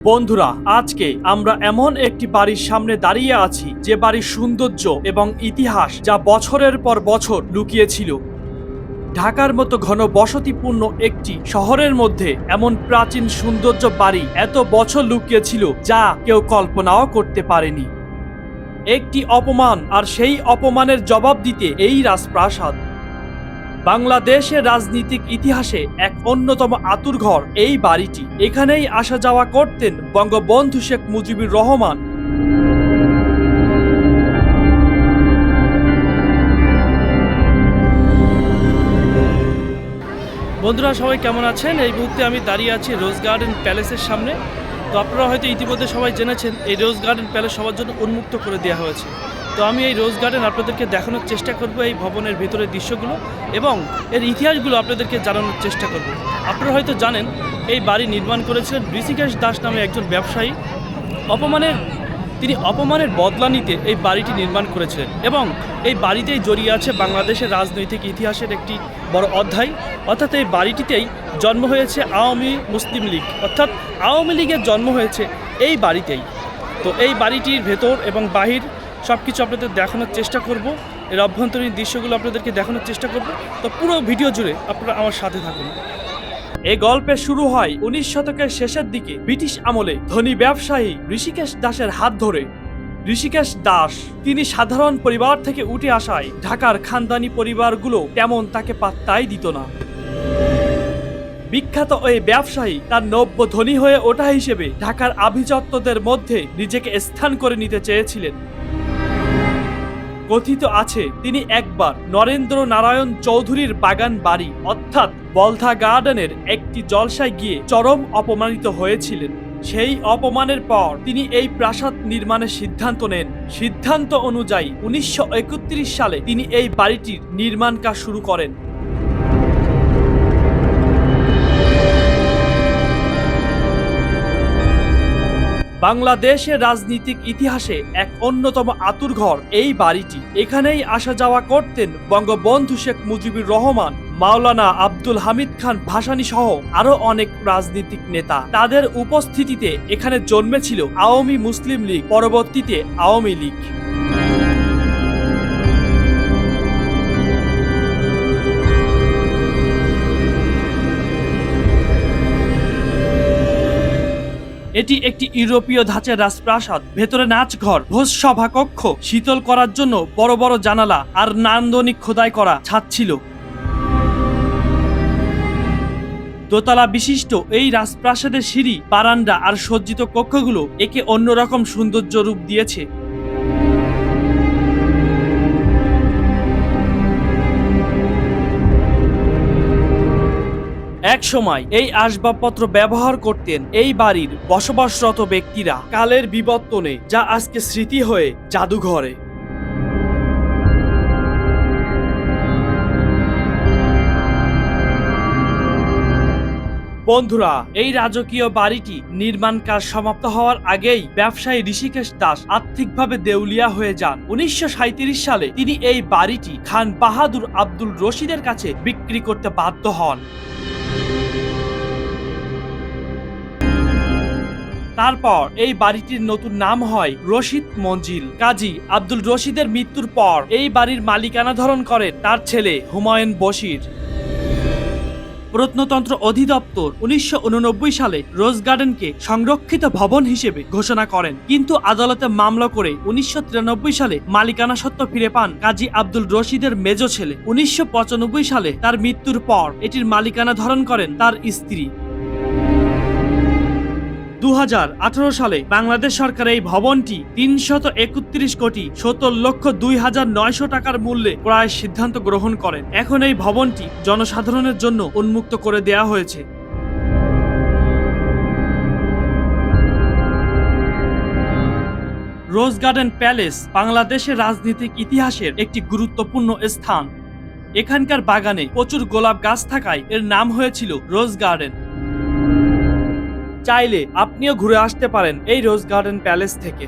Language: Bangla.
বন্ধুরা, আজকে আমরা এমন একটি বাড়ির সামনে দাঁড়িয়ে আছি যে বাড়ির সৌন্দর্য এবং ইতিহাস যা বছরের পর বছর লুকিয়ে ছিল। ঢাকার মতো ঘন বসতিপূর্ণ একটি শহরের মধ্যে এমন প্রাচীন সৌন্দর্য বাড়ি এত বছর লুকিয়ে ছিল যা কেউ কল্পনাও করতে পারেনি। একটি অপমান আর সেই অপমানের জবাব দিতে এই রাজপ্রাসাদ। বাংলাদেশের রাজনৈতিক ইতিহাসে এক অন্যতম আঁতুড়ঘর এই বাড়িটি। এখানেই আসা যাওয়া করতেন বঙ্গবন্ধু শেখ মুজিবুর রহমান। বন্ধুরা, সবাই কেমন আছেন? এই মুহূর্তে আমি দাঁড়িয়ে আছি রোজ গার্ডেন প্যালেসের সামনে। তো আপনারা হয়তো ইতিমধ্যে সবাই জেনেছেন এই রোজ গার্ডেন প্যালেস সবার জন্য উন্মুক্ত করে দেওয়া হয়েছে। তো আমি এই রোজ গার্ডেন আপনাদেরকে দেখানোর চেষ্টা করব, এই ভবনের ভিতরের দৃশ্যগুলো এবং এর ইতিহাসগুলো আপনাদেরকে জানানোর চেষ্টা করব। আপনারা হয়তো জানেন এই বাড়ি নির্মাণ করেছিলেন ঋষিকেশ দাস নামে একজন ব্যবসায়ী। তিনি অপমানের বদলা নিতে এই বাড়িটি নির্মাণ করেছিলেন এবং এই বাড়িতেই জড়িয়ে আছে বাংলাদেশের রাজনৈতিক ইতিহাসের একটি বড় অধ্যায়। অর্থাৎ এই বাড়িটিতেই জন্ম হয়েছে আওয়ামী মুসলিম লীগ, অর্থাৎ আওয়ামী লীগের জন্ম হয়েছে এই বাড়িতেই। তো এই বাড়িটির ভেতর এবং বাহির সব কিছু আপনাদের দেখানোর চেষ্টা করব, এর অভ্যন্তরীণ দৃশ্যগুলো আপনাদেরকে দেখানোর চেষ্টা করব। তো পুরো ভিডিও জুড়ে আপনারা আমার সাথে থাকুন। এই গল্পের শুরু হয় 19 শতকের শেষের দিকে ব্রিটিশ আমলে ধনী ব্যবসায়ী ঋষিকেশ দাসের হাত ধরে। ঋষিকেশ দাস তিনি সাধারণ পরিবার থেকে উঠে আসায় ঢাকার খানদানি পরিবারগুলো তেমন তাকে পাত্তাই দিত না। বিখ্যাত ওই ব্যবসায়ী তার নব্য ধনী হয়ে ওঠা হিসেবে ঢাকার আভিজাত্যদের মধ্যে নিজেকে স্থান করে নিতে চেয়েছিলেন। কথিত আছে তিনি একবার নরেন্দ্র নারায়ণ চৌধুরীর বাগান বাড়ি অর্থাৎ বলথা গার্ডেনের একটি জলসায় গিয়ে চরম অপমানিত হয়েছিলেন। সেই অপমানের পর তিনি এই প্রাসাদ নির্মাণের সিদ্ধান্ত নেন। সিদ্ধান্ত অনুযায়ী 1931 সালে তিনি এই বাড়িটির নির্মাণ কাজ শুরু করেন। বাংলাদেশের রাজনৈতিক ইতিহাসে এক অন্যতম আঁতুড়ঘর এই বাড়িটি। এখানেই আসা যাওয়া করতেন বঙ্গবন্ধু শেখ মুজিবুর রহমান, মাওলানা আব্দুল হামিদ খান ভাসানী সহ আরো অনেক রাজনৈতিক নেতা। তাদের উপস্থিতিতে এখানে জন্মেছিল আওয়ামী মুসলিম লীগ, পরবর্তীতে আওয়ামী লীগ। এটি একটি ইউরোপীয় ধাঁচের রাজপ্রাসাদ। ভেতরে নাচঘর, ভোজ সভা কক্ষ, শীতল করার জন্য বড় বড় জানালা আর নান্দনিক খোদাই করা ছাদ ছিল। দোতলা বিশিষ্ট এই রাজপ্রাসাদের সিঁড়ি, বারান্দা আর সজ্জিত কক্ষগুলো একে অন্যরকম সৌন্দর্য রূপ দিয়েছে। এক সময় এই আসবাবপত্র ব্যবহার করতেন এই বাড়ির বসবাসরত ব্যক্তিরা। কালের বিবর্তনে যা আজকে স্মৃতি হয়ে জাদুঘরে। বন্ধুরা, এই রাজকীয় বাড়িটি নির্মাণ কাজ সমাপ্ত হওয়ার আগেই ব্যবসায়ী ঋষিকেশ দাস আর্থিকভাবে দেউলিয়া হয়ে যান। 1937 সালে তিনি এই বাড়িটি খান বাহাদুর আব্দুল রশিদের কাছে বিক্রি করতে বাধ্য হন। তারপর এই বাড়িটির নতুন নাম হয় রশিদ মঞ্জিল। কাজী আব্দুল রশিদের মৃত্যুর পর এই বাড়ির মালিকানা ধারণ করেন তার ছেলে হুমায়ুন বশির। প্রত্নতন্ত্র অধিদপ্তর 1989 সালে রোজ গার্ডেনকে সংরক্ষিত ভবন হিসেবে ঘোষণা করেন, কিন্তু আদালতে মামলা করে 1993 সালে মালিকানা সত্ত্ব ফিরে পান কাজী আব্দুল রশিদের মেজ ছেলে। 1995 সালে তার মৃত্যুর পর এটির মালিকানা ধারণ করেন তার স্ত্রী। 2018 সালে বাংলাদেশ সরকার এই ভবনটি 331,70,02,900 টাকার মূল্যে ক্রয়ের সিদ্ধান্ত গ্রহণ করেন। এখন এই ভবনটি জনসাধারণের জন্য উন্মুক্ত করে দেয়া হয়েছে। রোজ গার্ডেন প্যালেস বাংলাদেশের রাজনৈতিক ইতিহাসের একটি গুরুত্বপূর্ণ স্থান। এখানকার বাগানে প্রচুর গোলাপ গাছ থাকায় এর নাম হয়েছিল রোজ গার্ডেন। চাইলে আপনিও ঘুরে আসতে পারেন এই রোজ গার্ডেন প্যালেস থেকে।